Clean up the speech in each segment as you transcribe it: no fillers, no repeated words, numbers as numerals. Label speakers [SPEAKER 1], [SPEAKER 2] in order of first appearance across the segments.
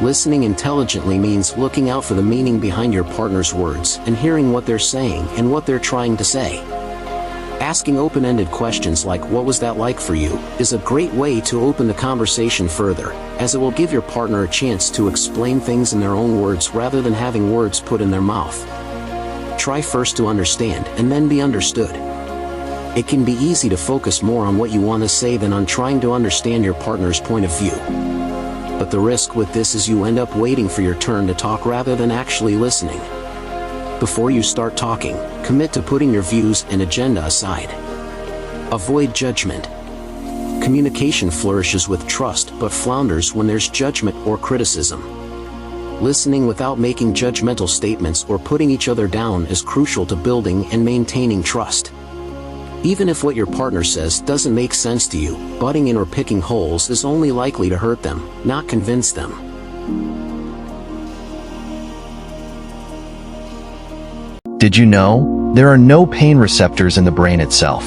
[SPEAKER 1] Listening intelligently means looking out for the meaning behind your partner's words and hearing what they're saying and what they're trying to say. Asking open-ended questions like "What was that like for you?" is a great way to open the conversation further, as it will give your partner a chance to explain things in their own words rather than having words put in their mouth. Try first to understand and then be understood. It can be easy to focus more on what you want to say than on trying to understand your partner's point of view. But the risk with this is you end up waiting for your turn to talk rather than actually listening. Before you start talking, commit to putting your views and agenda aside. Avoid judgment. Communication flourishes with trust but flounders when there's judgment or criticism. Listening without making judgmental statements or putting each other down is crucial to building and maintaining trust. Even if what your partner says doesn't make sense to you, butting in or picking holes is only likely to hurt them, not convince them.
[SPEAKER 2] Did you know there are no pain receptors in the brain itself,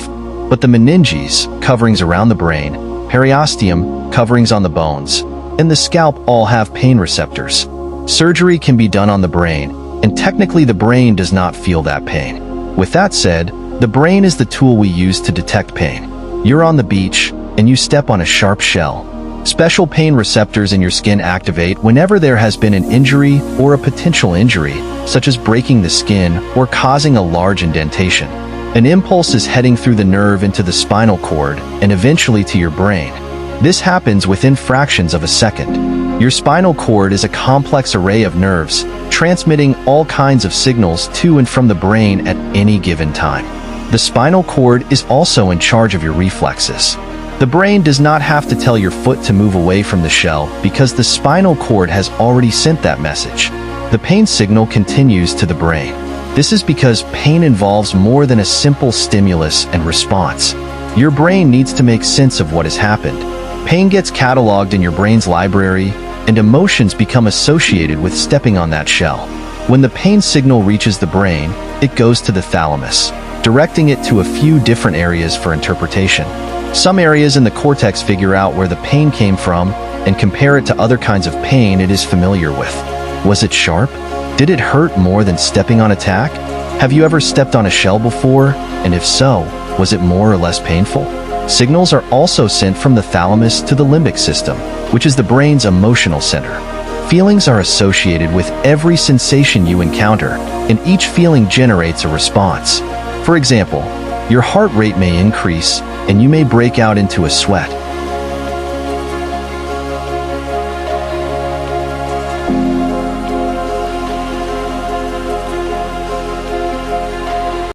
[SPEAKER 2] but the meninges, coverings around the brain, periosteum, coverings on the bones, and the scalp all have pain receptors. Surgery can be done on the brain, and technically the brain does not feel that pain. With that said, the brain is the tool we use to detect pain. You're on the beach, and you step on a sharp shell. Special pain receptors in your skin activate whenever there has been an injury or a potential injury, such as breaking the skin or causing a large indentation. An impulse is heading through the nerve into the spinal cord and eventually to your brain. This happens within fractions of a second. Your spinal cord is a complex array of nerves, transmitting all kinds of signals to and from the brain at any given time. The spinal cord is also in charge of your reflexes. The brain does not have to tell your foot to move away from the shell because the spinal cord has already sent that message. The pain signal continues to the brain. This is because pain involves more than a simple stimulus and response. Your brain needs to make sense of what has happened. Pain gets cataloged in your brain's library, and emotions become associated with stepping on that shell. When the pain signal reaches the brain, it goes to the thalamus, directing it to a few different areas for interpretation. Some areas in the cortex figure out where the pain came from and compare it to other kinds of pain it is familiar with. Was it sharp? Did it hurt more than stepping on a tack? Have you ever stepped on a shell before? And if so, was it more or less painful? Signals are also sent from the thalamus to the limbic system, which is the brain's emotional center. Feelings are associated with every sensation you encounter, and each feeling generates a response. For example, your heart rate may increase, and you may break out into a sweat.